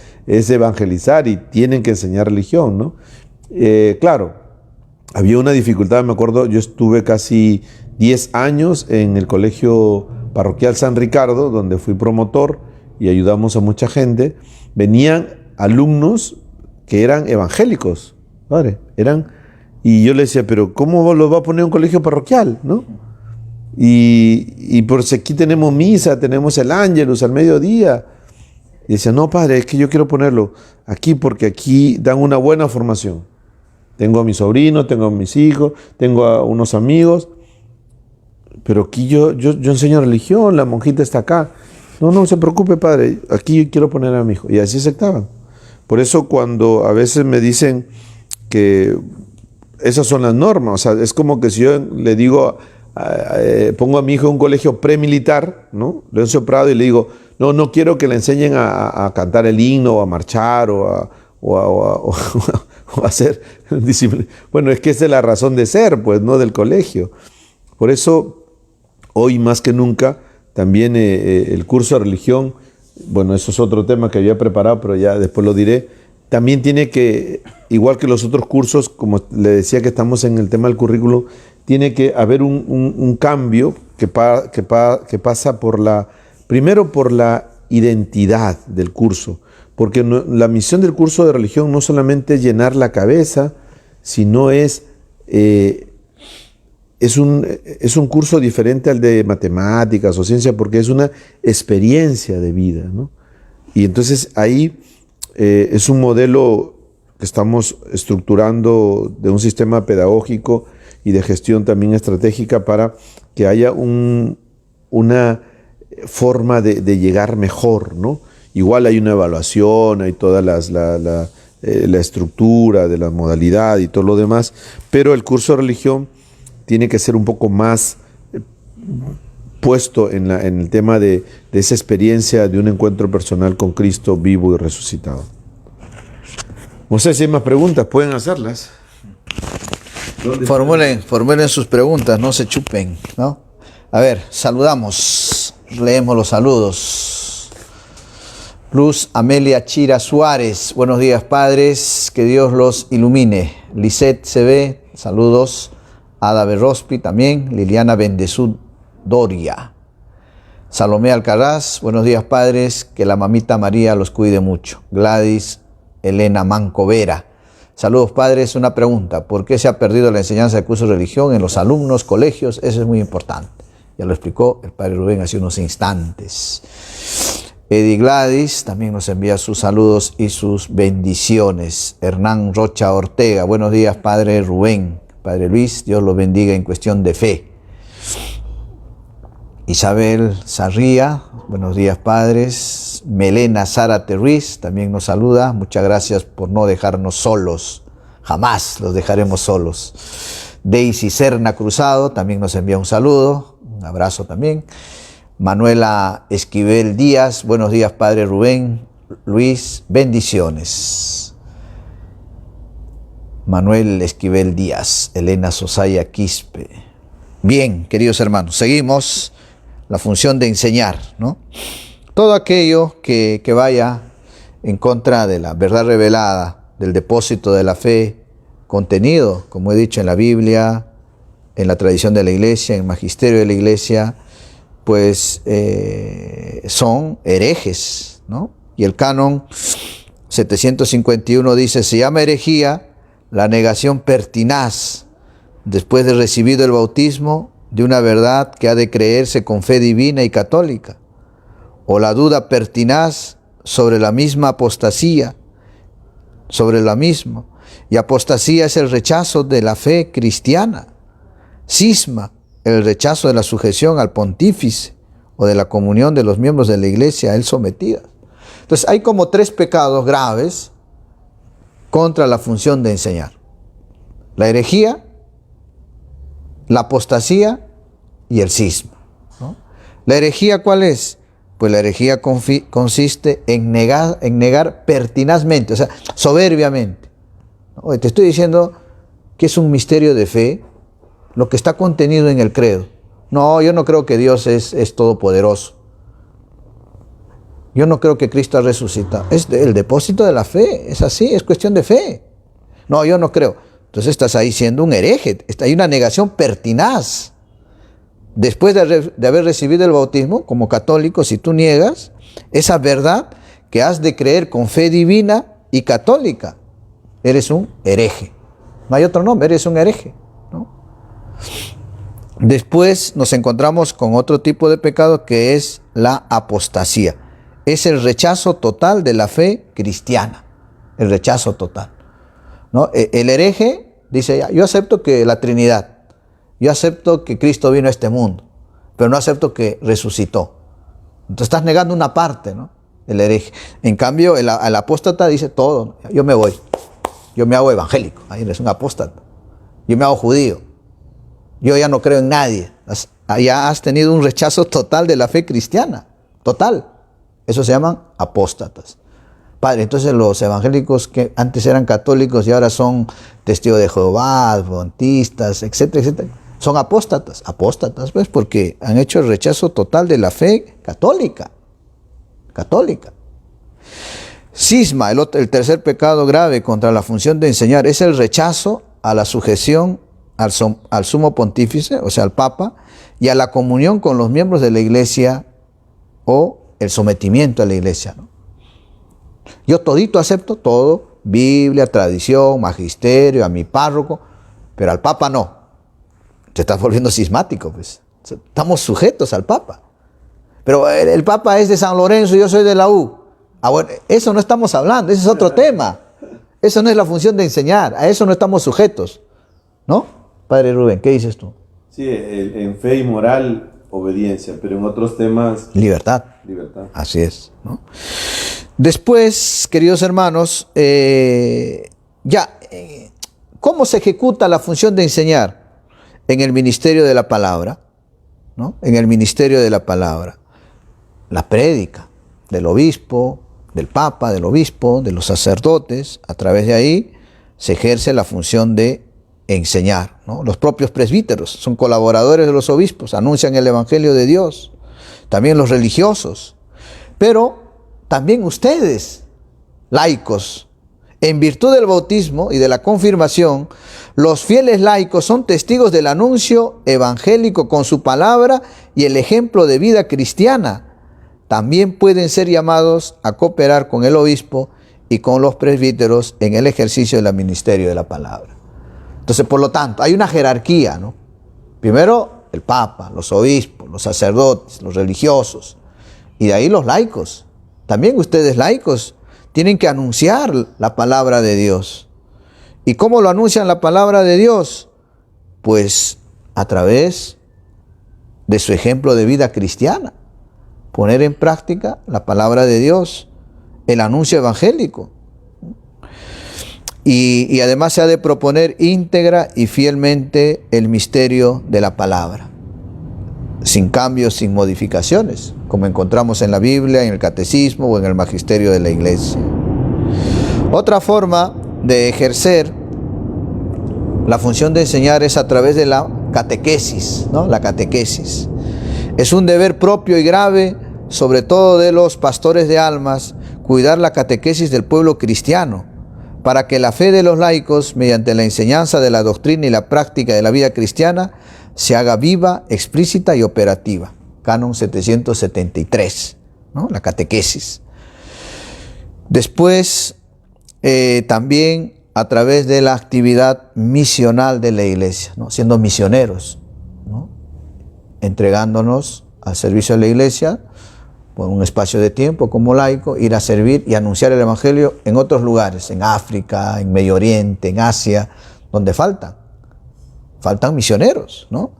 evangelizar y tienen que enseñar religión, ¿no? Claro, había una dificultad, me acuerdo, yo estuve casi 10 años en el colegio parroquial San Ricardo, donde fui promotor y ayudamos a mucha gente. Venían alumnos que eran evangélicos, padre, y yo le decía, pero ¿cómo los va a poner en un colegio parroquial, no? Y por si aquí tenemos misa, tenemos el ángelus al mediodía. Y decía, no, padre, es que yo quiero ponerlo aquí porque aquí dan una buena formación. Tengo a mis sobrinos, tengo a mis hijos, tengo a unos amigos, pero aquí yo enseño religión, la monjita está acá. No se preocupe, padre, aquí yo quiero poner a mi hijo. Y así aceptaban. Por eso cuando a veces me dicen que esas son las normas, o sea, es como que si yo le digo, pongo a mi hijo en un colegio premilitar, ¿no? Leoncio Prado, y le digo, no quiero que le enseñen a cantar el himno, o a marchar, o a hacer disciplina. Bueno, es que esa es la razón de ser, pues, ¿no? Del colegio. Por eso, hoy más que nunca, también el curso de religión, bueno, eso es otro tema que había preparado, pero ya después lo diré, también tiene que, igual que los otros cursos, como le decía que estamos en el tema del currículo, tiene que haber un cambio que pasa primero por la identidad del curso, porque la misión del curso de religión no solamente es llenar la cabeza, sino es un curso diferente al de matemáticas o ciencia, porque es una experiencia de vida, ¿no? Y entonces ahí es un modelo que estamos estructurando de un sistema pedagógico y de gestión también estratégica para que haya una forma de llegar mejor, ¿no? Igual hay una evaluación, hay toda la estructura de la modalidad y todo lo demás, pero el curso de religión tiene que ser un poco más puesto en el tema de esa experiencia de un encuentro personal con Cristo vivo y resucitado. No sé si hay más preguntas, pueden hacerlas. Formulen sus preguntas, no se chupen, ¿no? A ver, saludamos, leemos los saludos. Luz Amelia Chira Suárez, buenos días, padres, que Dios los ilumine. Lisette CB, saludos. Ada Berrospi también, Liliana Bendezú Doria. Salomé Alcaraz, buenos días, padres, que la mamita María los cuide mucho. Gladys Elena Mancovera. Saludos, padres. Una pregunta, ¿por qué se ha perdido la enseñanza de curso de religión en los alumnos, colegios? Eso es muy importante. Ya lo explicó el padre Rubén hace unos instantes. Eddie Gladys también nos envía sus saludos y sus bendiciones. Hernán Rocha Ortega, buenos días, padre Rubén. Padre Luis, Dios los bendiga en cuestión de fe. Isabel Sarría, buenos días, padres. Melena Zárate Ruiz también nos saluda. Muchas gracias por no dejarnos solos. Jamás los dejaremos solos. Daisy Serna Cruzado también nos envía un saludo, un abrazo también. Manuela Esquivel Díaz, buenos días Padre Rubén, Luis, bendiciones. Manuel Esquivel Díaz, Elena Sosaya Quispe. Bien, queridos hermanos, seguimos la función de enseñar, ¿no? Todo aquello que vaya en contra de la verdad revelada, del depósito de la fe contenido, como he dicho, en la Biblia, en la tradición de la Iglesia, en el magisterio de la Iglesia, pues son herejes, ¿no? Y el canon 751 dice, se llama herejía la negación pertinaz, después de recibido el bautismo, de una verdad que ha de creerse con fe divina y católica, o la duda pertinaz sobre la misma apostasía, sobre la misma. Y apostasía es el rechazo de la fe cristiana. Cisma, el rechazo de la sujeción al pontífice o de la comunión de los miembros de la iglesia a él sometidas. Entonces hay como 3 pecados graves contra la función de enseñar: la herejía, la apostasía y el cisma, ¿no? ¿La herejía cuál es? Pues la herejía consiste en negar pertinazmente, o sea, soberbiamente. Oye, te estoy diciendo que es un misterio de fe lo que está contenido en el credo. No, yo no creo que Dios es todopoderoso. Yo no creo que Cristo ha resucitado. Es el depósito de la fe, es así, es cuestión de fe. No, yo no creo. Entonces estás ahí siendo un hereje, hay una negación pertinaz. Después de haber recibido el bautismo, como católico, si tú niegas esa verdad que has de creer con fe divina y católica, eres un hereje. No hay otro nombre, eres un hereje, ¿no? Después nos encontramos con otro tipo de pecado que es la apostasía. Es el rechazo total de la fe cristiana, el rechazo total, ¿no? El hereje dice, ya, yo acepto que la Trinidad, yo acepto que Cristo vino a este mundo, pero no acepto que resucitó. Entonces estás negando una parte, ¿no? El hereje. En cambio, el apóstata dice todo, yo me voy, yo me hago evangélico, ahí eres un apóstata, yo me hago judío, yo ya no creo en nadie, ya has tenido un rechazo total de la fe cristiana, total. Eso se llaman apóstatas. Padre, entonces los evangélicos que antes eran católicos y ahora son testigos de Jehová, adventistas, etcétera, etcétera, son apóstatas. Apóstatas, pues, porque han hecho el rechazo total de la fe católica. Católica. Cisma, el tercer pecado grave contra la función de enseñar, es el rechazo a la sujeción al sumo pontífice, o sea, al Papa, y a la comunión con los miembros de la Iglesia o el sometimiento a la Iglesia, ¿no? Yo todito acepto todo, Biblia, tradición, magisterio, a mi párroco, pero al Papa no. Te estás volviendo cismático, pues. Estamos sujetos al Papa. Pero el Papa es de San Lorenzo y yo soy de la U. Ah, bueno, eso no estamos hablando, ese es otro tema. Eso no es la función de enseñar, a eso no estamos sujetos, ¿no? Padre Rubén, ¿qué dices tú? Sí, en fe y moral, obediencia, pero en otros temas... Libertad. Libertad. Así es, ¿no? Después, queridos hermanos, ¿cómo se ejecuta la función de enseñar? En el ministerio de la palabra, ¿no? En el ministerio de la palabra. La prédica del obispo, del papa, del obispo, de los sacerdotes, a través de ahí se ejerce la función de enseñar, ¿no? Los propios presbíteros son colaboradores de los obispos, anuncian el evangelio de Dios, también los religiosos, pero también ustedes, laicos, en virtud del bautismo y de la confirmación, los fieles laicos son testigos del anuncio evangélico con su palabra y el ejemplo de vida cristiana. También pueden ser llamados a cooperar con el obispo y con los presbíteros en el ejercicio del ministerio de la palabra. Entonces, por lo tanto, hay una jerarquía, ¿no? Primero, el Papa, los obispos, los sacerdotes, los religiosos, y de ahí los laicos. También ustedes, laicos, tienen que anunciar la palabra de Dios. ¿Y cómo lo anuncian la palabra de Dios? Pues a través de su ejemplo de vida cristiana. Poner en práctica la palabra de Dios, el anuncio evangélico. y además se ha de proponer íntegra y fielmente el misterio de la palabra, sin cambios, sin modificaciones, como encontramos en la Biblia, en el catecismo o en el magisterio de la iglesia. Otra forma de ejercer la función de enseñar es a través de la catequesis, ¿no? La catequesis. Es un deber propio y grave, sobre todo de los pastores de almas, cuidar la catequesis del pueblo cristiano, para que la fe de los laicos, mediante la enseñanza de la doctrina y la práctica de la vida cristiana, se haga viva, explícita y operativa. Canon 773, ¿no? La catequesis. Después, también a través de la actividad misional de la iglesia, ¿no? Siendo misioneros, ¿no? Entregándonos al servicio de la iglesia por un espacio de tiempo como laico, ir a servir y anunciar el evangelio en otros lugares, en África, en Medio Oriente, en Asia, donde faltan misioneros, ¿no?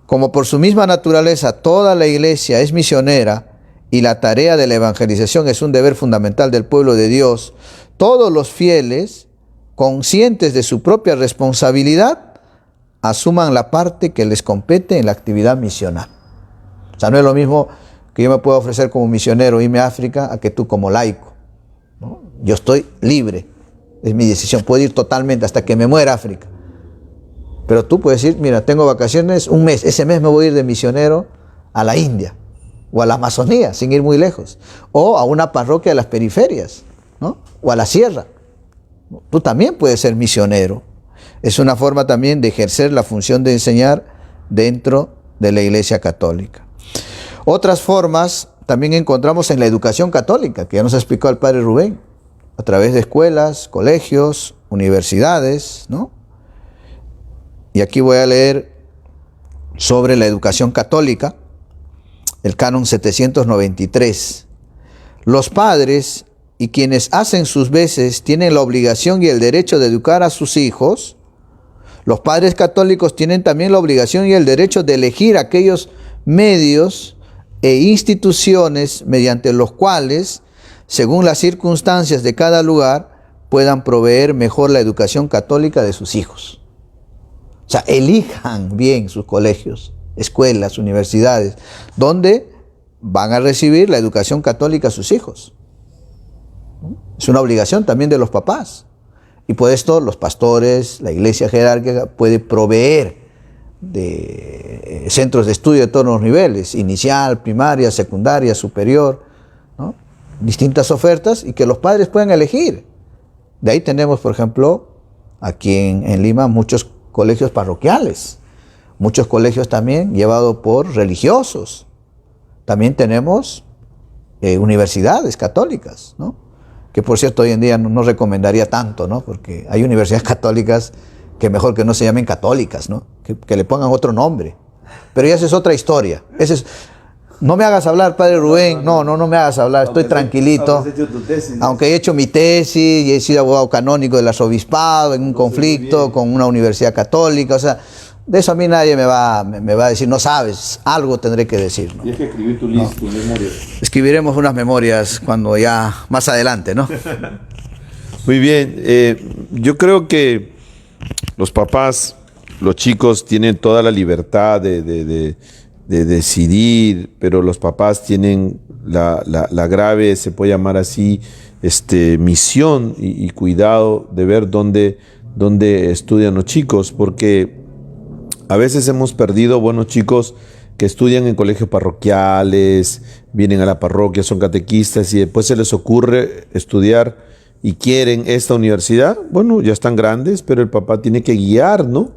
Como por su misma naturaleza toda la iglesia es misionera y la tarea de la evangelización es un deber fundamental del pueblo de Dios, todos los fieles, conscientes de su propia responsabilidad, asuman la parte que les compete en la actividad misional. O sea, no es lo mismo que yo me pueda ofrecer como misionero, irme a África, a que tú como laico, ¿no? Yo estoy libre, es mi decisión, puedo ir totalmente hasta que me muera a África. Pero tú puedes decir, mira, tengo vacaciones un mes, ese mes me voy a ir de misionero a la India o a la Amazonía, sin ir muy lejos, o a una parroquia de las periferias, ¿no? O a la sierra. Tú también puedes ser misionero. Es una forma también de ejercer la función de enseñar dentro de la Iglesia Católica. Otras formas también encontramos en la educación católica, que ya nos explicó el Padre Rubén, a través de escuelas, colegios, universidades, ¿no? Y aquí voy a leer sobre la educación católica, el Canon 793. Los padres y quienes hacen sus veces tienen la obligación y el derecho de educar a sus hijos. Los padres católicos tienen también la obligación y el derecho de elegir aquellos medios e instituciones mediante los cuales, según las circunstancias de cada lugar, puedan proveer mejor la educación católica de sus hijos. O sea, elijan bien sus colegios, escuelas, universidades, donde van a recibir la educación católica a sus hijos. Es una obligación también de los papás. Y por esto los pastores, la iglesia jerárquica puede proveer de centros de estudio de todos los niveles, inicial, primaria, secundaria, superior, ¿no? Distintas ofertas y que los padres puedan elegir. De ahí tenemos, por ejemplo, aquí en Lima muchos colegios parroquiales, muchos colegios también llevados por religiosos. También tenemos universidades católicas, ¿no? Que por cierto hoy en día no recomendaría tanto, ¿no? Porque hay universidades católicas que mejor que no se llamen católicas, ¿no? Que le pongan otro nombre. Pero ya esa es otra historia. No me hagas hablar, Padre Rubén. No me hagas hablar. Estoy tranquilito. Aunque he hecho mi tesis y he sido abogado canónico del arzobispado en un conflicto con una universidad católica. O sea, de eso a mí nadie me va a decir, no sabes, algo tendré que decir, ¿no? Tienes que escribir tu lista, tu memoria. Escribiremos unas memorias cuando ya más adelante, ¿no? Muy bien. Yo creo que los papás, los chicos tienen toda la libertad de decidir, pero los papás tienen la grave, se puede llamar así, misión y cuidado de ver dónde estudian los chicos, porque a veces hemos perdido buenos chicos que estudian en colegios parroquiales, vienen a la parroquia, son catequistas y después se les ocurre estudiar y quieren esta universidad. Bueno, ya están grandes, pero el papá tiene que guiar, ¿no?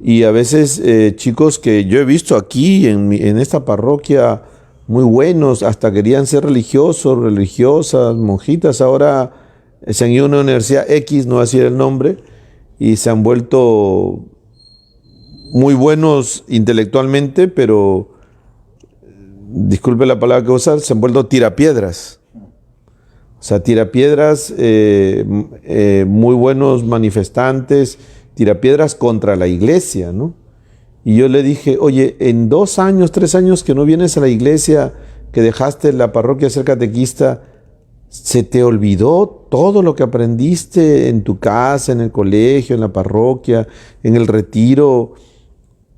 Y a veces chicos que yo he visto aquí en esta parroquia muy buenos, hasta querían ser religiosos, religiosas, monjitas, ahora se han ido a una universidad X, no voy a decir el nombre, y se han vuelto muy buenos intelectualmente, pero, disculpe la palabra que voy a usar, se han vuelto tirapiedras. O sea, tirapiedras, muy buenos manifestantes, tirapiedras contra la iglesia, ¿no? Y yo le dije, oye, en 2 años, 3 años que no vienes a la iglesia, que dejaste la parroquia a ser catequista, ¿Se te olvidó todo lo que aprendiste en tu casa, en el colegio, en la parroquia, en el retiro?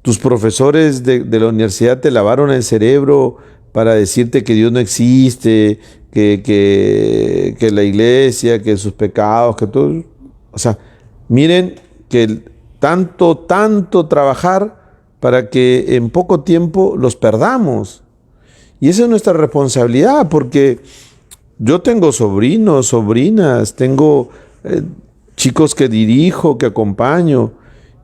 ¿Tus profesores de la universidad te lavaron el cerebro para decirte que Dios no existe, que la iglesia, que sus pecados, que todo? O sea, miren que tanto trabajar para que en poco tiempo los perdamos. Y esa es nuestra responsabilidad, porque yo tengo sobrinos, sobrinas, tengo chicos que dirijo, que acompaño,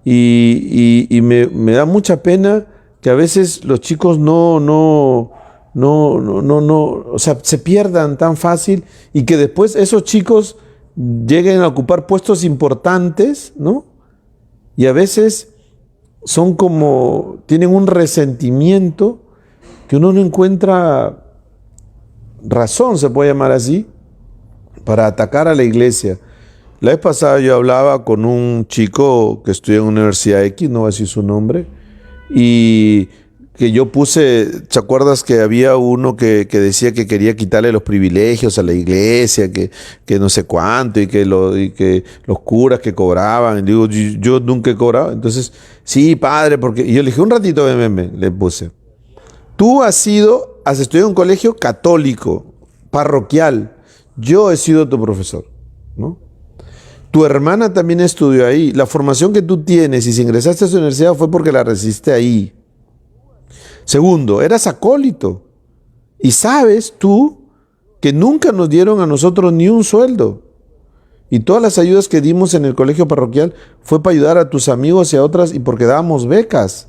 y me da mucha pena que a veces los chicos no, o sea, se pierdan tan fácil y que después esos chicos lleguen a ocupar puestos importantes, ¿no? Y a veces son como, tienen un resentimiento que uno no encuentra razón, se puede llamar así, para atacar a la iglesia. La vez pasada yo hablaba con un chico que estudia en Universidad X, no voy a decir su nombre, y que yo puse, ¿te acuerdas que había uno que decía que quería quitarle los privilegios a la iglesia, que no sé cuánto, y que los curas que cobraban? Y digo, yo nunca he cobrado. Entonces, sí, padre, porque... Y yo le dije, un ratito, ven, le puse. Tú has estudiado en un colegio católico, parroquial. Yo he sido tu profesor, ¿no? Tu hermana también estudió ahí. La formación que tú tienes y si ingresaste a esa universidad fue porque la recibiste ahí. Segundo, eras acólito. Y sabes tú que nunca nos dieron a nosotros ni un sueldo. Y todas las ayudas que dimos en el colegio parroquial fue para ayudar a tus amigos y a otras y porque dábamos becas.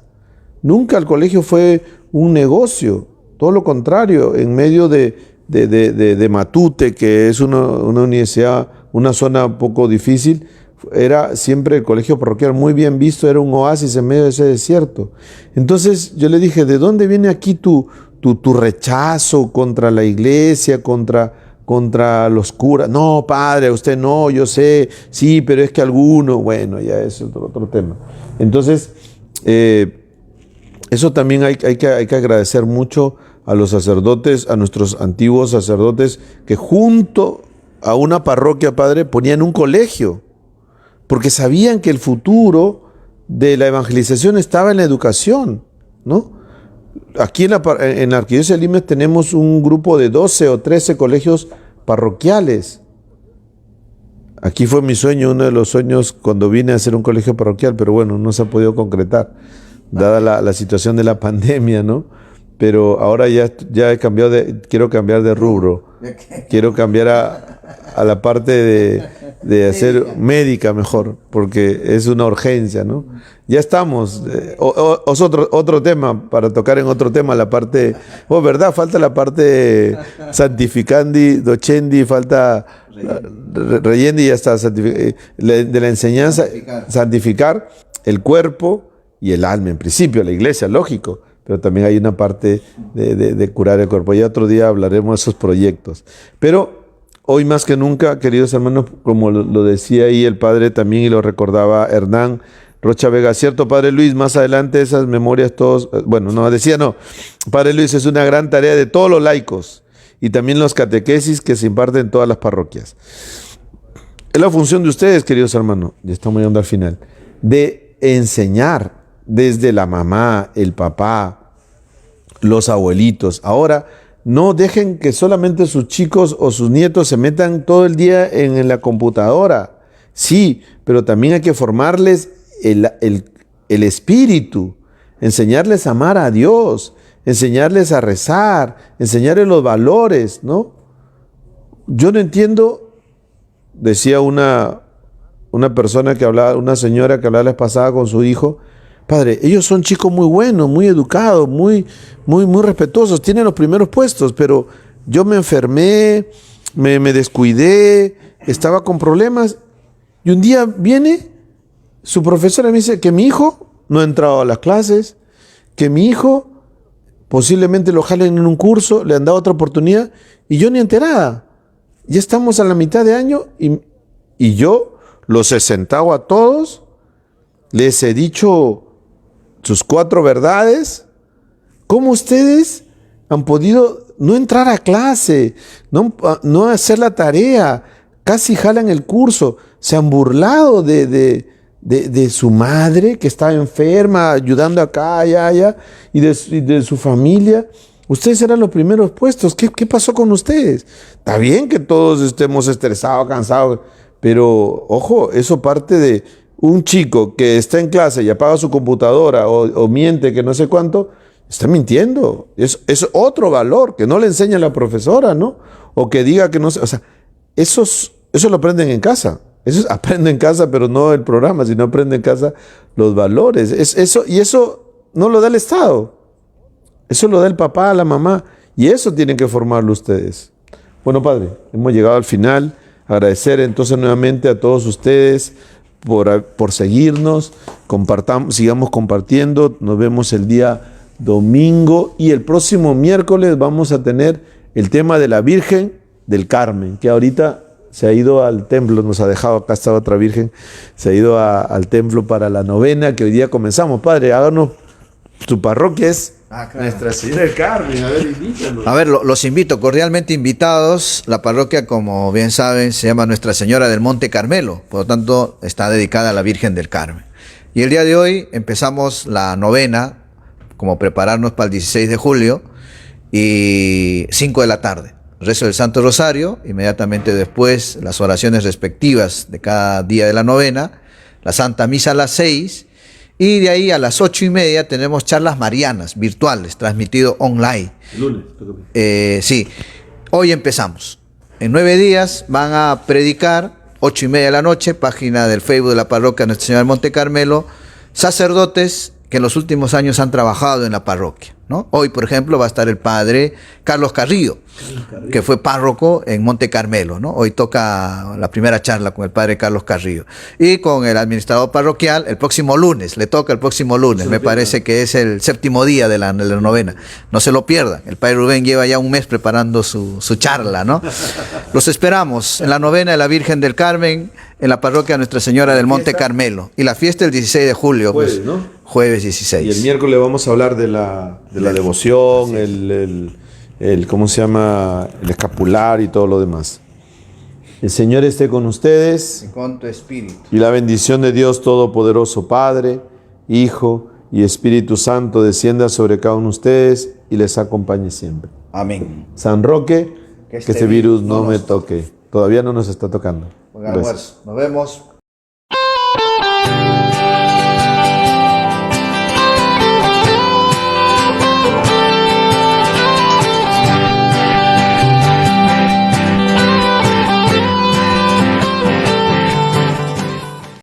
Nunca el colegio fue un negocio. Todo lo contrario, en medio de Matute, que es una universidad, una zona un poco difícil, era siempre el colegio parroquial muy bien visto, era un oasis en medio de ese desierto. Entonces yo le dije, ¿de dónde viene aquí tu rechazo contra la iglesia, contra los curas? No, padre, usted no, yo sé, sí, pero es que alguno, bueno, ya es otro tema. Entonces, eso también hay que agradecer mucho a los sacerdotes, a nuestros antiguos sacerdotes, que junto a una parroquia, padre, ponían un colegio, porque sabían que el futuro de la evangelización estaba en la educación, ¿no? Aquí en la Arquidiócesis de Lima tenemos un grupo de 12 o 13 colegios parroquiales. Aquí fue mi sueño, uno de los sueños cuando vine a hacer un colegio parroquial, pero bueno, no se ha podido concretar, dada la situación de la pandemia, ¿no? Pero ahora ya he cambiado quiero cambiar de rubro, quiero cambiar a la parte de hacer médica mejor, porque es una urgencia, ¿no? Ya estamos, otro tema, para tocar en otro tema, la parte, ¿verdad? Falta la parte santificandi, docendi, falta reyendi y ya está, de la enseñanza, santificar el cuerpo y el alma, en principio, la iglesia, lógico, pero también hay una parte de curar el cuerpo. Ya otro día hablaremos de esos proyectos. Pero hoy más que nunca, queridos hermanos, como lo decía ahí el padre también y lo recordaba Hernán Rocha Vega, cierto, padre Luis, más adelante esas memorias todos, padre Luis, es una gran tarea de todos los laicos y también los catequesis que se imparten en todas las parroquias. Es la función de ustedes, queridos hermanos, ya estamos llegando al final, de enseñar desde la mamá, el papá, los abuelitos. Ahora, no dejen que solamente sus chicos o sus nietos se metan todo el día en la computadora. Sí, pero también hay que formarles el espíritu, enseñarles a amar a Dios, enseñarles a rezar, enseñarles los valores, ¿no? Yo no entiendo, decía una persona que hablaba, una señora que hablaba la vez pasada con su hijo, padre, ellos son chicos muy buenos, muy educados, muy respetuosos, tienen los primeros puestos, pero yo me enfermé, me descuidé, estaba con problemas, y un día viene su profesora y me dice que mi hijo no ha entrado a las clases, que mi hijo posiblemente lo jalen en un curso, le han dado otra oportunidad, y yo ni enterada. Ya estamos a la mitad de año, y yo los he sentado a todos, les he dicho sus 4 verdades. ¿Cómo ustedes han podido no entrar a clase, no hacer la tarea, casi jalan el curso, se han burlado de su madre que está enferma, ayudando acá, allá, y de su familia. Ustedes eran los primeros puestos. ¿Qué pasó con ustedes? Está bien que todos estemos estresados, cansados, pero ojo, eso parte de un chico que está en clase y apaga su computadora o miente que no sé cuánto, está mintiendo. Es otro valor que no le enseña la profesora, ¿no? O que diga que no sé. O sea, eso lo aprenden en casa. Eso aprenden en casa, pero no el programa, sino aprenden en casa los valores. Y eso no lo da el Estado. Eso lo da el papá, la mamá. Y eso tienen que formarlo ustedes. Bueno, Padre, hemos llegado al final. Agradecer entonces nuevamente a todos ustedes por seguirnos. Sigamos compartiendo. Nos vemos el día domingo. Y el próximo miércoles vamos a tener el tema de la Virgen del Carmen, que ahorita se ha ido al templo, nos ha dejado, acá está otra Virgen, se ha ido al templo para la novena, que hoy día comenzamos. Padre, háganos, tu parroquia es Nuestra Señora del Carmen, a ver, invítanos. A ver, los invito, cordialmente invitados. La parroquia, como bien saben, se llama Nuestra Señora del Monte Carmelo, por lo tanto está dedicada a la Virgen del Carmen. Y el día de hoy empezamos la novena, como prepararnos para el 16 de julio, y 5 de la tarde. Rezo del Santo Rosario, inmediatamente después las oraciones respectivas de cada día de la novena, la Santa Misa a las 6, y de ahí a las 8:30 tenemos charlas marianas, virtuales, transmitido online. Lunes. Sí, hoy empezamos. En 9 días van a predicar, 8:30 de la noche, página del Facebook de la parroquia Nuestra Señora del Monte Carmelo, sacerdotes que en los últimos años han trabajado en la parroquia, ¿no? Hoy, por ejemplo, va a estar el padre Carlos Carrillo, que fue párroco en Monte Carmelo, ¿no? Hoy toca la primera charla con el padre Carlos Carrillo. Y con el administrador parroquial, el próximo lunes, le toca el próximo lunes, me parece que es el 7º día de la novena. No se lo pierdan, el padre Rubén lleva ya un mes preparando su charla, ¿no? Los esperamos en la novena de la Virgen del Carmen, en la parroquia Nuestra Señora del Monte Carmelo. Y la fiesta el 16 de julio. Jueves, pues, ¿no? Jueves 16. Y el miércoles vamos a hablar de la devoción, ¿cómo se llama? El escapular y todo lo demás. El Señor esté con ustedes. Y con tu espíritu. Y la bendición de Dios Todopoderoso, Padre, Hijo y Espíritu Santo descienda sobre cada uno de ustedes y les acompañe siempre. Amén. San Roque, que este virus no me toque. Todavía no nos está tocando. Buen almuerzo. Nos vemos.